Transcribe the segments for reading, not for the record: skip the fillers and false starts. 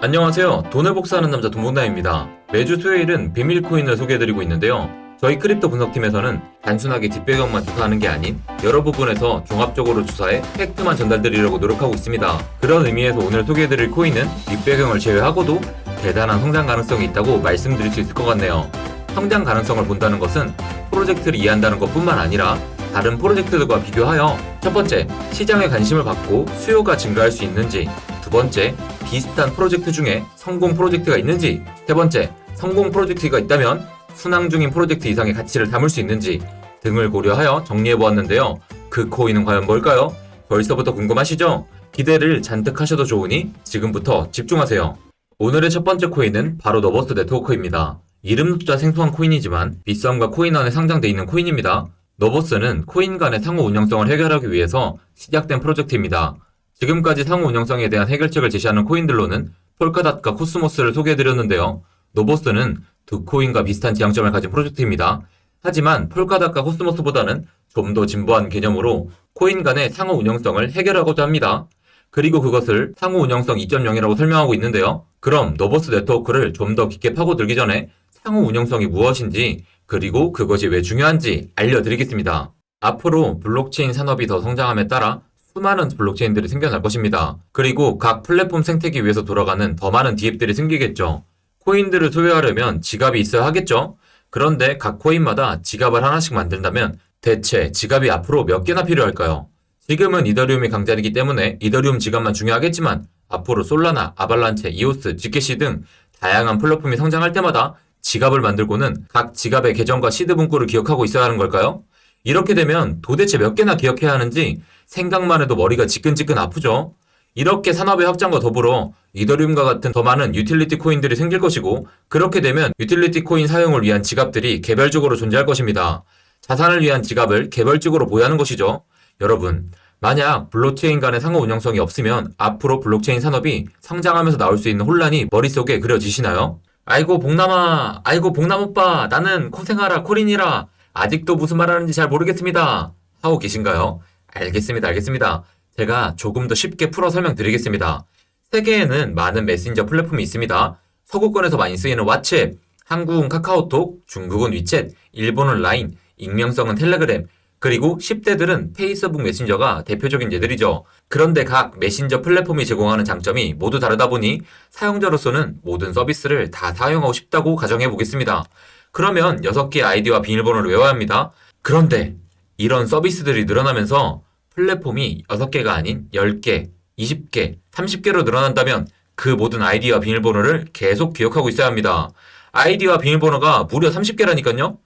안녕하세요. 돈을 복사하는 남자 돈복남입니다. 매주 수요일은 비밀 코인을 소개해드리고 있는데요. 저희 크립토 분석팀에서는 단순하게 뒷배경만 조사하는 게 아닌 여러 부분에서 종합적으로 조사해 팩트만 전달드리려고 노력하고 있습니다. 그런 의미에서 오늘 소개해드릴 코인은 뒷배경을 제외하고도 대단한 성장 가능성이 있다고 말씀드릴 수 있을 것 같네요. 성장 가능성을 본다는 것은 프로젝트를 이해한다는 것뿐만 아니라 다른 프로젝트들과 비교하여 첫 번째, 시장에 관심을 받고 수요가 증가할 수 있는지, 두 번째, 비슷한 프로젝트 중에 성공 프로젝트가 있는지, 세 번째, 성공 프로젝트가 있다면 순항 중인 프로젝트 이상의 가치를 담을 수 있는지 등을 고려하여 정리해보았는데요. 그 코인은 과연 뭘까요? 벌써부터 궁금하시죠? 기대를 잔뜩 하셔도 좋으니 지금부터 집중하세요. 오늘의 첫 번째 코인은 바로 너버스 네트워크입니다. 이름조차 생소한 코인이지만 빗썸과 코인원에 상장돼 있는 코인입니다. 너버스는 코인 간의 상호 운영성을 해결하기 위해서 시작된 프로젝트입니다. 지금까지 상호 운영성에 대한 해결책을 제시하는 코인들로는 폴카닷과 코스모스를 소개해드렸는데요. 너버스는 두 코인과 비슷한 지향점을 가진 프로젝트입니다. 하지만 폴카닷과 코스모스보다는 좀 더 진보한 개념으로 코인 간의 상호 운영성을 해결하고자 합니다. 그리고 그것을 상호 운영성 2.0이라고 설명하고 있는데요. 그럼 너버스 네트워크를 좀 더 깊게 파고들기 전에 상호 운영성이 무엇인지 그리고 그것이 왜 중요한지 알려드리겠습니다. 앞으로 블록체인 산업이 더 성장함에 따라 수많은 블록체인들이 생겨날 것입니다. 그리고 각 플랫폼 생태계 위에서 돌아가는 더 많은 DApp들이 생기겠죠. 코인들을 소유하려면 지갑이 있어야 하겠죠. 그런데 각 코인마다 지갑을 하나씩 만든다면 대체 지갑이 앞으로 몇 개나 필요할까요? 지금은 이더리움이 강자이기 때문에 이더리움 지갑만 중요하겠지만 앞으로 솔라나, 아발란체, 이오스, 지캐시 등 다양한 플랫폼이 성장할 때마다 지갑을 만들고는 각 지갑의 계정과 시드 문구를 기억하고 있어야 하는 걸까요? 이렇게 되면 도대체 몇 개나 기억해야 하는지 생각만 해도 머리가 지끈지끈 아프죠? 이렇게 산업의 확장과 더불어 이더리움과 같은 더 많은 유틸리티 코인들이 생길 것이고 그렇게 되면 유틸리티 코인 사용을 위한 지갑들이 개별적으로 존재할 것입니다. 자산을 위한 지갑을 개별적으로 보유하는 것이죠. 여러분, 만약 블록체인 간의 상호 운영성이 없으면 앞으로 블록체인 산업이 성장하면서 나올 수 있는 혼란이 머릿속에 그려지시나요? 아이고 복남 오빠 나는 코생하라 코린이라 아직도 무슨 말하는지 잘 모르겠습니다 하고 계신가요? 알겠습니다. 제가 조금 더 쉽게 풀어 설명드리겠습니다. 세계에는 많은 메신저 플랫폼이 있습니다. 서구권에서 많이 쓰이는 왓츠앱, 한국은 카카오톡, 중국은 위챗, 일본은 라인, 익명성은 텔레그램, 그리고 10대들은 페이스북 메신저가 대표적인 예들이죠. 그런데 각 메신저 플랫폼이 제공하는 장점이 모두 다르다 보니 사용자로서는 모든 서비스를 다 사용하고 싶다고 가정해 보겠습니다. 그러면 6개의 아이디와 비밀번호를 외워야 합니다. 그런데 이런 서비스들이 늘어나면서 플랫폼이 6개가 아닌 10개, 20개, 30개로 늘어난다면 그 모든 아이디와 비밀번호를 계속 기억하고 있어야 합니다. 아이디와 비밀번호가 무려 30개라니까요?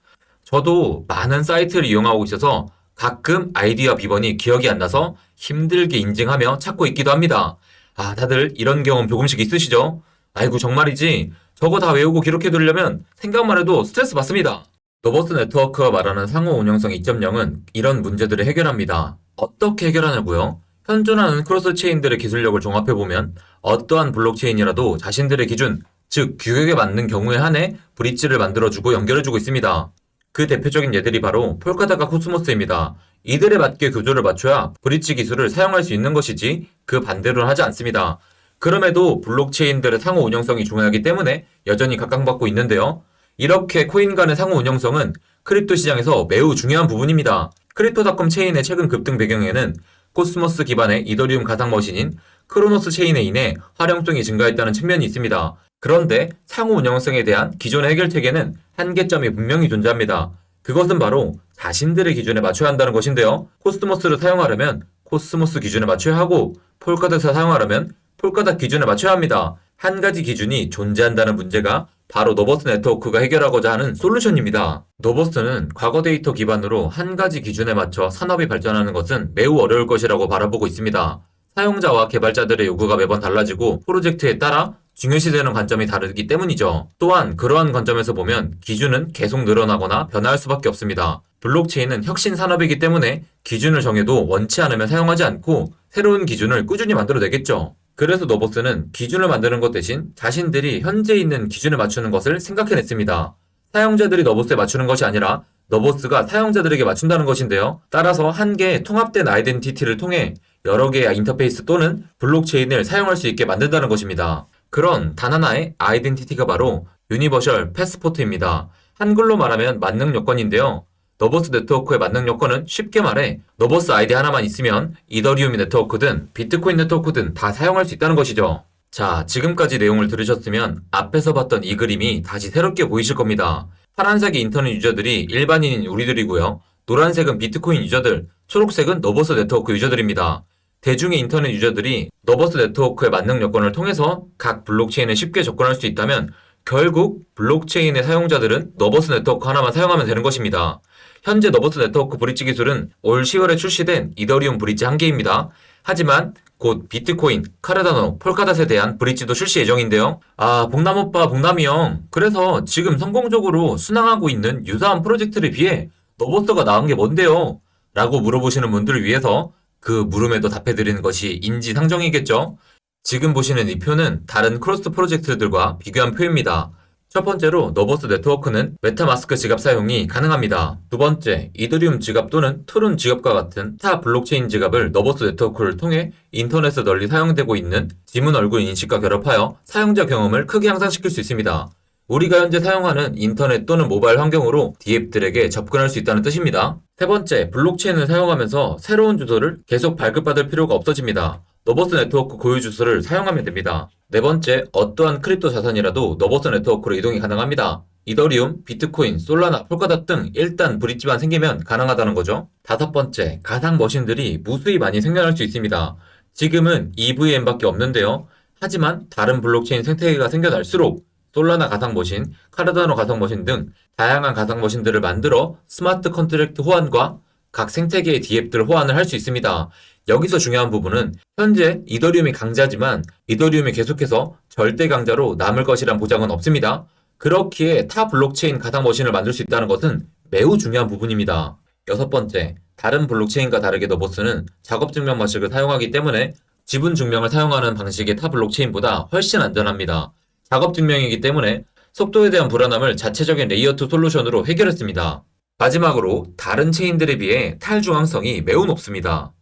저도 많은 사이트를 이용하고 있어서 가끔 아이디와 비번이 기억이 안 나서 힘들게 인증하며 찾고 있기도 합니다. 다들 이런 경험 조금씩 있으시죠? 아이고 정말이지. 저거 다 외우고 기록해두려면 생각만 해도 스트레스 받습니다. 너버스 네트워크가 말하는 상호 운영성 2.0은 이런 문제들을 해결합니다. 어떻게 해결하냐고요? 현존하는 크로스 체인들의 기술력을 종합해보면 어떠한 블록체인이라도 자신들의 기준, 즉 규격에 맞는 경우에 한해 브릿지를 만들어주고 연결해주고 있습니다. 그 대표적인 예들이 바로 폴카닷과 코스모스입니다. 이들에 맞게 구조를 맞춰야 브릿지 기술을 사용할 수 있는 것이지 그 반대로는 하지 않습니다. 그럼에도 블록체인들의 상호 운영성이 중요하기 때문에 여전히 각광받고 있는데요. 이렇게 코인 간의 상호 운영성은 크립토 시장에서 매우 중요한 부분입니다. 크립토닷컴 체인의 최근 급등 배경에는 코스모스 기반의 이더리움 가상 머신인 크로노스 체인에 인해 활용성이 증가했다는 측면이 있습니다. 그런데 상호 운영성에 대한 기존의 해결책에는 한계점이 분명히 존재합니다. 그것은 바로 자신들의 기준에 맞춰야 한다는 것인데요. 코스모스를 사용하려면 코스모스 기준에 맞춰야 하고 폴카닷을 사용하려면 폴카닷 기준에 맞춰야 합니다. 한 가지 기준이 존재한다는 문제가 바로 너버스 네트워크가 해결하고자 하는 솔루션입니다. 너버스는 과거 데이터 기반으로 한 가지 기준에 맞춰 산업이 발전하는 것은 매우 어려울 것이라고 바라보고 있습니다. 사용자와 개발자들의 요구가 매번 달라지고 프로젝트에 따라 중요시되는 관점이 다르기 때문이죠. 또한 그러한 관점에서 보면 기준은 계속 늘어나거나 변화할 수밖에 없습니다. 블록체인은 혁신 산업이기 때문에 기준을 정해도 원치 않으면 사용하지 않고 새로운 기준을 꾸준히 만들어내겠죠. 그래서 너버스는 기준을 만드는 것 대신 자신들이 현재 있는 기준에 맞추는 것을 생각해냈습니다. 사용자들이 너버스에 맞추는 것이 아니라 너버스가 사용자들에게 맞춘다는 것인데요. 따라서 한 개의 통합된 아이덴티티를 통해 여러 개의 인터페이스 또는 블록체인을 사용할 수 있게 만든다는 것입니다. 그런 단 하나의 아이덴티티가 바로 유니버셜 패스포트입니다. 한글로 말하면 만능 여권인데요. 너버스 네트워크의 만능 여권은 쉽게 말해 너버스 아이디 하나만 있으면 이더리움 네트워크든 비트코인 네트워크든 다 사용할 수 있다는 것이죠. 자, 지금까지 내용을 들으셨으면 앞에서 봤던 이 그림이 다시 새롭게 보이실 겁니다. 파란색이 인터넷 유저들이 일반인인 우리들이고요. 노란색은 비트코인 유저들, 초록색은 너버스 네트워크 유저들입니다. 대중의 인터넷 유저들이 너버스 네트워크의 만능 여건을 통해서 각 블록체인에 쉽게 접근할 수 있다면 결국 블록체인의 사용자들은 너버스 네트워크 하나만 사용하면 되는 것입니다. 현재 너버스 네트워크 브릿지 기술은 올 10월에 출시된 이더리움 브릿지 한 개입니다. 하지만 곧 비트코인, 카르다노, 폴카닷에 대한 브릿지도 출시 예정인데요. 아, 복남 오빠, 복남이 형. 그래서 지금 성공적으로 순항하고 있는 유사한 프로젝트에 비해 너버스가 나은 게 뭔데요? 라고 물어보시는 분들을 위해서 그 물음에도 답해드리는 것이 인지상정이겠죠? 지금 보시는 이 표는 다른 크로스 프로젝트들과 비교한 표입니다. 첫 번째로 너버스 네트워크는 메타마스크 지갑 사용이 가능합니다. 두 번째, 이더리움 지갑 또는 토론 지갑과 같은 타 블록체인 지갑을 너버스 네트워크를 통해 인터넷에 널리 사용되고 있는 지문 얼굴 인식과 결합하여 사용자 경험을 크게 향상시킬 수 있습니다. 우리가 현재 사용하는 인터넷 또는 모바일 환경으로 D앱들에게 접근할 수 있다는 뜻입니다. 세 번째, 블록체인을 사용하면서 새로운 주소를 계속 발급받을 필요가 없어집니다. 너버스 네트워크 고유 주소를 사용하면 됩니다. 네 번째, 어떠한 크립토 자산이라도 너버스 네트워크로 이동이 가능합니다. 이더리움, 비트코인, 솔라나, 폴카닷 등 일단 브릿지만 생기면 가능하다는 거죠. 다섯 번째, 가상 머신들이 무수히 많이 생겨날 수 있습니다. 지금은 EVM밖에 없는데요. 하지만 다른 블록체인 생태계가 생겨날수록 솔라나 가상 머신, 카르다노 가상 머신 등 다양한 가상 머신들을 만들어 스마트 컨트랙트 호환과 각 생태계의 D앱들 호환을 할 수 있습니다. 여기서 중요한 부분은 현재 이더리움이 강자지만 이더리움이 계속해서 절대 강자로 남을 것이란 보장은 없습니다. 그렇기에 타 블록체인 가상 머신을 만들 수 있다는 것은 매우 중요한 부분입니다. 여섯 번째, 다른 블록체인과 다르게 너버스는 작업 증명 방식을 사용하기 때문에 지분 증명을 사용하는 방식의 타 블록체인보다 훨씬 안전합니다. 작업 증명이기 때문에 속도에 대한 불안함을 자체적인 레이어 2 솔루션으로 해결했습니다. 마지막으로 다른 체인들에 비해 탈중앙성이 매우 높습니다.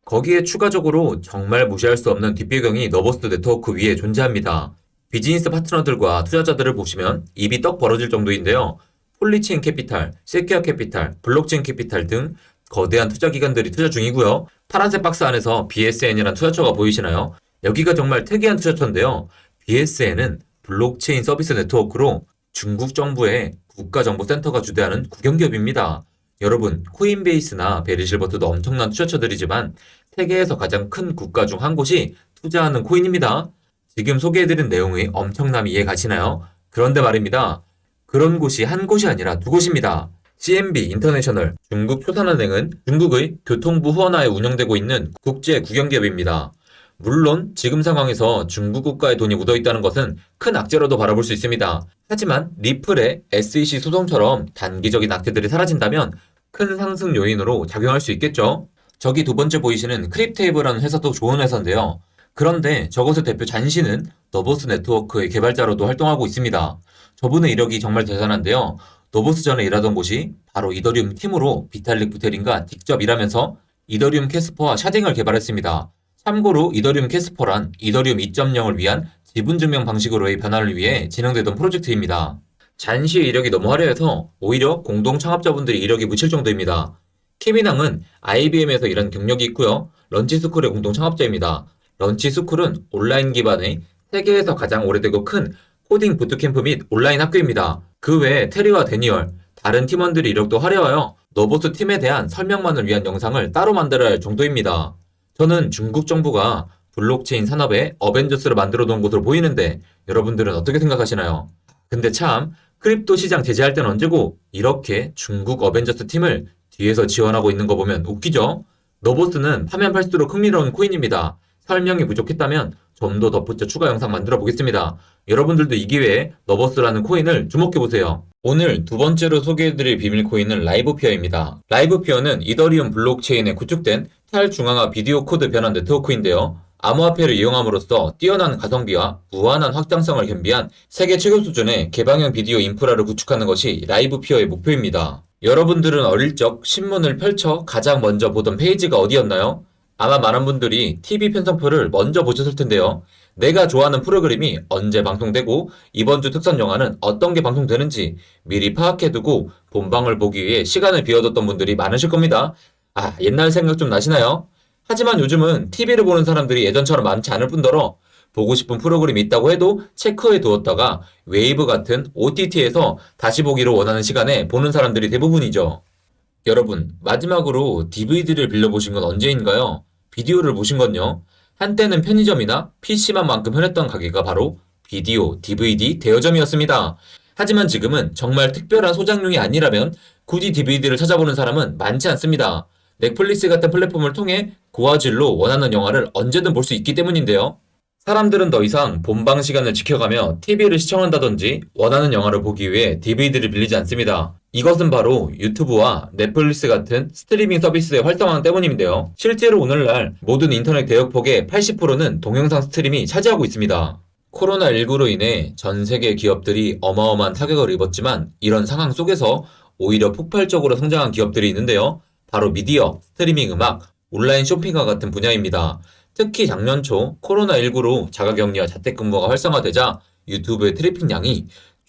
거기에 추가적으로 정말 무시할 수 없는 뒷배경이 너버스 네트워크 위에 존재합니다. 비즈니스 파트너들과 투자자들을 보시면 입이 떡 벌어질 정도인데요. 폴리체인 캐피탈, 세큐어 캐피탈, 블록체인 캐피탈 등 거대한 투자 기관들이 투자 중이고요. 파란색 박스 안에서 BSN이라는 투자처가 보이시나요? 여기가 정말 특이한 투자처인데요. BSN은 블록체인 서비스 네트워크로 중국 정부의 국가정보센터가 주도하는 국영기업입니다. 여러분, 코인베이스나 베리실버트도 엄청난 투자처들이지만 세계에서 가장 큰 국가 중 한 곳이 투자하는 코인입니다. 지금 소개해드린 내용이 엄청남이 이해 가시나요? 그런데 말입니다. 그런 곳이 한 곳이 아니라 두 곳입니다. CMB 인터내셔널 중국 초산은행은 중국의 교통부 후원하에 운영되고 있는 국제 국영기업입니다. 물론 지금 상황에서 중국 국가의 돈이 묻어있다는 것은 큰 악재로도 바라볼 수 있습니다. 하지만 리플의 SEC 소송처럼 단기적인 악재들이 사라진다면 큰 상승 요인으로 작용할 수 있겠죠. 저기 두 번째 보이시는 크립테이블이라는 회사도 좋은 회사인데요. 그런데 저것의 대표 잔씨는 너버스 네트워크의 개발자로도 활동하고 있습니다. 저분의 이력이 정말 대단한데요. 너버스 전에 일하던 곳이 바로 이더리움 팀으로 비탈릭 부테린과 직접 일하면서 이더리움 캐스퍼와 샤딩을 개발했습니다. 참고로 이더리움 캐스퍼란 이더리움 2.0을 위한 지분증명 방식으로의 변화를 위해 진행되던 프로젝트입니다. 잔씨의 이력이 너무 화려해서 오히려 공동 창업자분들이 이력이 묻힐 정도입니다. 케빈왕은 IBM에서 일한 경력이 있고요. 런치스쿨의 공동 창업자입니다. 런치스쿨은 온라인 기반의 세계에서 가장 오래되고 큰 코딩 부트캠프 및 온라인 학교입니다. 그 외에 테리와 데니얼, 다른 팀원들의 이력도 화려하여 너버스 팀에 대한 설명만을 위한 영상을 따로 만들어야 할 정도입니다. 저는 중국 정부가 블록체인 산업에 어벤져스를 만들어 놓은 것으로 보이는데 여러분들은 어떻게 생각하시나요? 근데 참 크립토 시장 제재할 땐 언제고 이렇게 중국 어벤져스 팀을 뒤에서 지원하고 있는 거 보면 웃기죠? 너버스는 파면 팔수록 흥미로운 코인입니다. 설명이 부족했다면 좀 더 덧붙여 추가 영상 만들어 보겠습니다. 여러분들도 이 기회에 너버스라는 코인을 주목해보세요. 오늘 두 번째로 소개해드릴 비밀 코인은 라이브피어입니다. 라이브피어는 이더리움 블록체인에 구축된 탈중앙화 비디오 코드 변환 네트워크인데요. 암호화폐를 이용함으로써 뛰어난 가성비와 무한한 확장성을 겸비한 세계 최고 수준의 개방형 비디오 인프라를 구축하는 것이 라이브피어의 목표입니다. 여러분들은 어릴 적 신문을 펼쳐 가장 먼저 보던 페이지가 어디였나요? 아마 많은 분들이 TV 편성표를 먼저 보셨을 텐데요. 내가 좋아하는 프로그램이 언제 방송되고 이번 주 특선 영화는 어떤 게 방송되는지 미리 파악해두고 본방을 보기 위해 시간을 비워뒀던 분들이 많으실 겁니다. 아, 옛날 생각 좀 나시나요? 하지만 요즘은 TV를 보는 사람들이 예전처럼 많지 않을 뿐더러 보고 싶은 프로그램이 있다고 해도 체크해 두었다가 웨이브 같은 OTT에서 다시 보기로 원하는 시간에 보는 사람들이 대부분이죠. 여러분, 마지막으로 DVD를 빌려보신 건 언제인가요? 비디오를 보신 건요? 한때는 편의점이나 PC방만큼 흔했던 가게가 바로 비디오, DVD 대여점이었습니다. 하지만 지금은 정말 특별한 소장용이 아니라면 굳이 DVD를 찾아보는 사람은 많지 않습니다. 넷플릭스 같은 플랫폼을 통해 고화질로 원하는 영화를 언제든 볼 수 있기 때문인데요. 사람들은 더 이상 본방 시간을 지켜가며 TV를 시청한다든지 원하는 영화를 보기 위해 DVD를 빌리지 않습니다. 이것은 바로 유튜브와 넷플릭스 같은 스트리밍 서비스의 활성화 때문인데요. 실제로 오늘날 모든 인터넷 대역폭의 80%는 동영상 스트림이 차지하고 있습니다. 코로나19로 인해 전 세계 기업들이 어마어마한 타격을 입었지만 이런 상황 속에서 오히려 폭발적으로 성장한 기업들이 있는데요. 바로 미디어, 스트리밍 음악, 온라인 쇼핑과 같은 분야입니다. 특히 작년 초 코로나19로 자가격리와 자택근무가 활성화되자 유튜브의 트래픽량이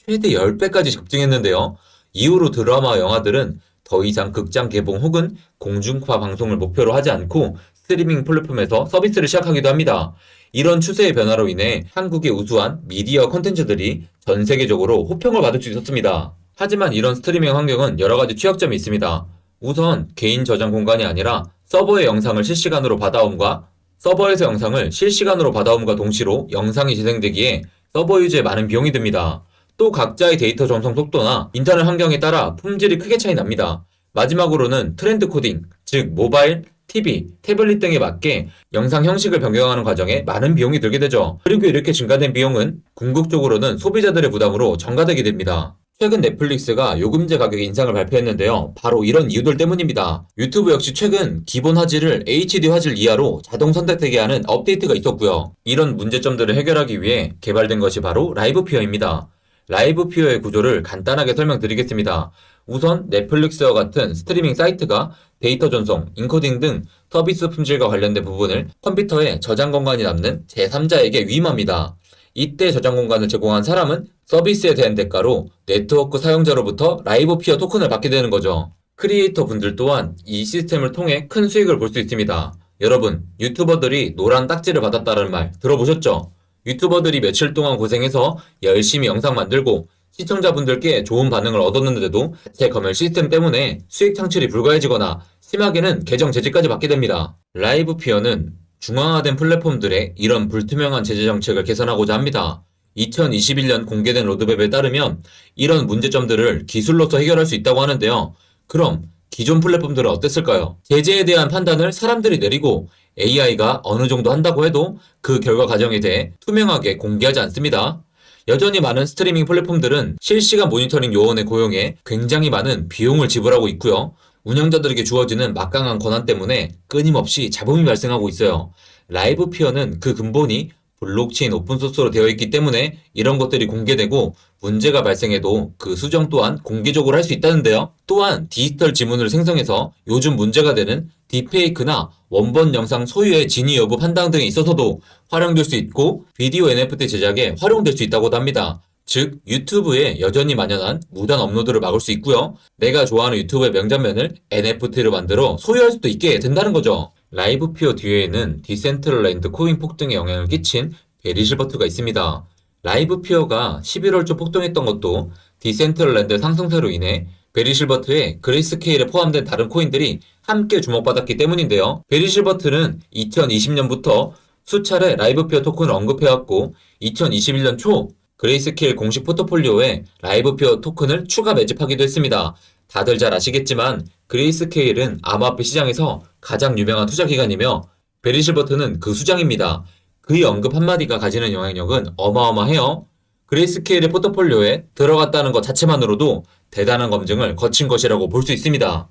최대 10배까지 급증했는데요. 이후로 드라마와 영화들은 더 이상 극장 개봉 혹은 공중파 방송을 목표로 하지 않고 스트리밍 플랫폼에서 서비스를 시작하기도 합니다. 이런 추세의 변화로 인해 한국의 우수한 미디어 콘텐츠들이 전 세계적으로 호평을 받을 수 있었습니다. 하지만 이런 스트리밍 환경은 여러 가지 취약점이 있습니다. 우선 개인 저장 공간이 아니라 서버의 영상을 실시간으로 받아옴과 서버에서 영상을 실시간으로 받아옴과 동시로 영상이 재생되기에 서버 유지에 많은 비용이 듭니다. 또 각자의 데이터 전송 속도나 인터넷 환경에 따라 품질이 크게 차이 납니다. 마지막으로는 트렌드 코딩, 즉 모바일, TV, 태블릿 등에 맞게 영상 형식을 변경하는 과정에 많은 비용이 들게 되죠. 그리고 이렇게 증가된 비용은 궁극적으로는 소비자들의 부담으로 전가되게 됩니다. 최근 넷플릭스가 요금제 가격 인상을 발표했는데요. 바로 이런 이유들 때문입니다. 유튜브 역시 최근 기본 화질을 HD 화질 이하로 자동 선택되게 하는 업데이트가 있었고요. 이런 문제점들을 해결하기 위해 개발된 것이 바로 라이브피어입니다. 라이브피어의 구조를 간단하게 설명드리겠습니다. 우선 넷플릭스와 같은 스트리밍 사이트가 데이터 전송, 인코딩 등 서비스 품질과 관련된 부분을 컴퓨터에 저장 공간이 남는 제3자에게 위임합니다. 이때 저장 공간을 제공한 사람은 서비스에 대한 대가로 네트워크 사용자로부터 라이브피어 토큰을 받게 되는 거죠. 크리에이터 분들 또한 이 시스템을 통해 큰 수익을 볼 수 있습니다. 여러분, 유튜버들이 노란 딱지를 받았다는 말 들어보셨죠? 유튜버들이 며칠 동안 고생해서 열심히 영상 만들고 시청자분들께 좋은 반응을 얻었는데도 자체 검열 시스템 때문에 수익 창출이 불가해지거나 심하게는 계정 제지까지 받게 됩니다. 라이브피어는 중앙화된 플랫폼들의 이런 불투명한 제재 정책을 개선하고자 합니다. 2021년 공개된 로드맵에 따르면 이런 문제점들을 기술로서 해결할 수 있다고 하는데요. 그럼 기존 플랫폼들은 어땠을까요? 제재에 대한 판단을 사람들이 내리고 AI가 어느 정도 한다고 해도 그 결과 과정에 대해 투명하게 공개하지 않습니다. 여전히 많은 스트리밍 플랫폼들은 실시간 모니터링 요원을 고용해 굉장히 많은 비용을 지불하고 있고요. 운영자들에게 주어지는 막강한 권한 때문에 끊임없이 잡음이 발생하고 있어요. 라이브피어는 그 근본이 블록체인 오픈소스로 되어 있기 때문에 이런 것들이 공개되고 문제가 발생해도 그 수정 또한 공개적으로 할 수 있다는데요. 또한 디지털 지문을 생성해서 요즘 문제가 되는 딥페이크나 원본 영상 소유의 진위 여부 판단 등에 있어서도 활용될 수 있고 비디오 NFT 제작에 활용될 수 있다고도 합니다. 즉 유튜브에 여전히 만연한 무단 업로드를 막을 수 있고요. 내가 좋아하는 유튜브의 명장면을 NFT로 만들어 소유할 수도 있게 된다는 거죠. 라이브피어 뒤에는 디센트럴랜드 코인 폭등에 영향을 끼친 베리실버트가 있습니다. 라이브피어가 11월 초 폭등했던 것도 디센트럴랜드 상승세로 인해 베리실버트의 그레이스케일에 포함된 다른 코인들이 함께 주목받았기 때문인데요. 베리실버트는 2020년부터 수차례 라이브피어 토큰을 언급해왔고 2021년 초 그레이스케일 공식 포트폴리오에 라이브피어 토큰을 추가 매집하기도 했습니다. 다들 잘 아시겠지만 그레이스케일은 암호화폐 시장에서 가장 유명한 투자기관이며 베리실버트는 그 수장입니다. 그의 언급 한마디가 가지는 영향력은 어마어마해요. 그레이스케일의 포트폴리오에 들어갔다는 것 자체만으로도 대단한 검증을 거친 것이라고 볼 수 있습니다.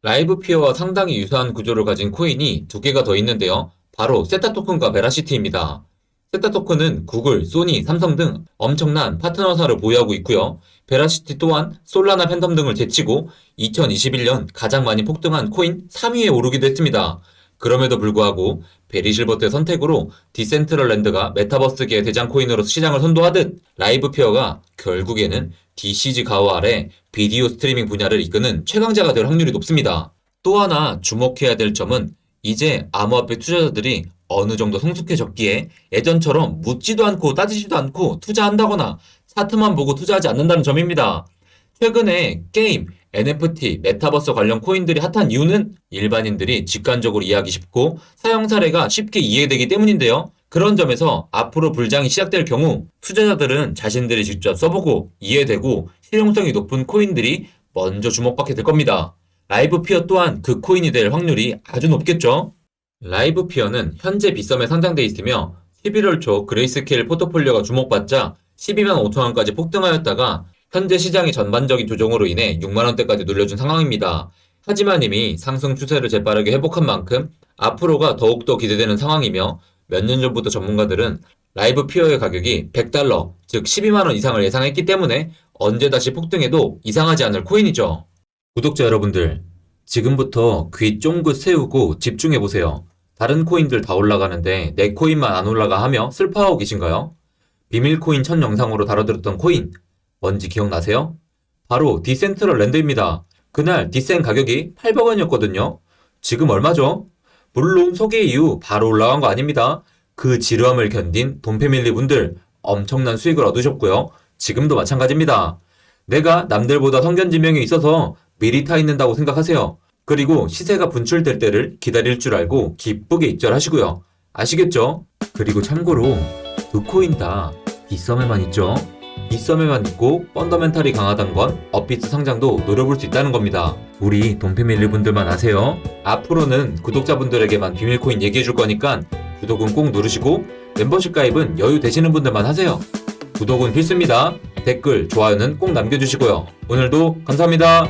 라이브피어와 상당히 유사한 구조를 가진 코인이 두 개가 더 있는데요. 바로 세타 토큰과 베라시티입니다. 세타 토큰은 구글, 소니, 삼성 등 엄청난 파트너사를 보유하고 있고요. 베라시티 또한 솔라나 팬덤 등을 제치고 2021년 가장 많이 폭등한 코인 3위에 오르기도 했습니다. 그럼에도 불구하고 베리실버트의 선택으로 디센트럴랜드가 메타버스계의 대장 코인으로 시장을 선도하듯 라이브페어가 결국에는 DCG 가오 아래 비디오 스트리밍 분야를 이끄는 최강자가 될 확률이 높습니다. 또 하나 주목해야 될 점은 이제 암호화폐 투자자들이 어느 정도 성숙해졌기에 예전처럼 묻지도 않고 따지지도 않고 투자한다거나 차트만 보고 투자하지 않는다는 점입니다. 최근에 게임, NFT, 메타버스 관련 코인들이 핫한 이유는 일반인들이 직관적으로 이해하기 쉽고 사용 사례가 쉽게 이해되기 때문인데요. 그런 점에서 앞으로 불장이 시작될 경우 투자자들은 자신들이 직접 써보고 이해되고 실용성이 높은 코인들이 먼저 주목받게 될 겁니다. 라이브피어 또한 그 코인이 될 확률이 아주 높겠죠. 라이브피어는 현재 빗썸에 상장돼 있으며 11월 초 그레이스케일 포트폴리오가 주목받자 12만 5천 원까지 폭등하였다가 현재 시장의 전반적인 조정으로 인해 6만 원대까지 눌려준 상황입니다. 하지만 이미 상승 추세를 재빠르게 회복한 만큼 앞으로가 더욱더 기대되는 상황이며 몇 년 전부터 전문가들은 라이브피어의 가격이 100달러, 즉 12만 원 이상을 예상했기 때문에 언제 다시 폭등해도 이상하지 않을 코인이죠. 구독자 여러분들, 지금부터 귀 쫑긋 세우고 집중해보세요. 다른 코인들 다 올라가는데 내 코인만 안 올라가 하며 슬퍼하고 계신가요? 비밀 코인 첫 영상으로 다뤄드렸던 코인, 뭔지 기억나세요? 바로 디센트럴랜드입니다. 그날 디센 가격이 800원이었거든요. 지금 얼마죠? 물론 소개 이후 바로 올라간 거 아닙니다. 그 지루함을 견딘 돈패밀리 분들 엄청난 수익을 얻으셨고요. 지금도 마찬가지입니다. 내가 남들보다 성견지명이 있어서 미리 타 있는다고 생각하세요. 그리고 시세가 분출될 때를 기다릴 줄 알고 기쁘게 입절하시고요. 아시겠죠? 그리고 참고로 두 코인 다 빗썸에만 있죠. 빗썸에만 있고 펀더멘탈이 강하단 건 업비트 상장도 노려볼 수 있다는 겁니다. 우리 돈패밀리 분들만 아세요. 앞으로는 구독자분들에게만 비밀코인 얘기해줄 거니까 구독은 꼭 누르시고 멤버십 가입은 여유 되시는 분들만 하세요. 구독은 필수입니다. 댓글, 좋아요는 꼭 남겨주시고요. 오늘도 감사합니다.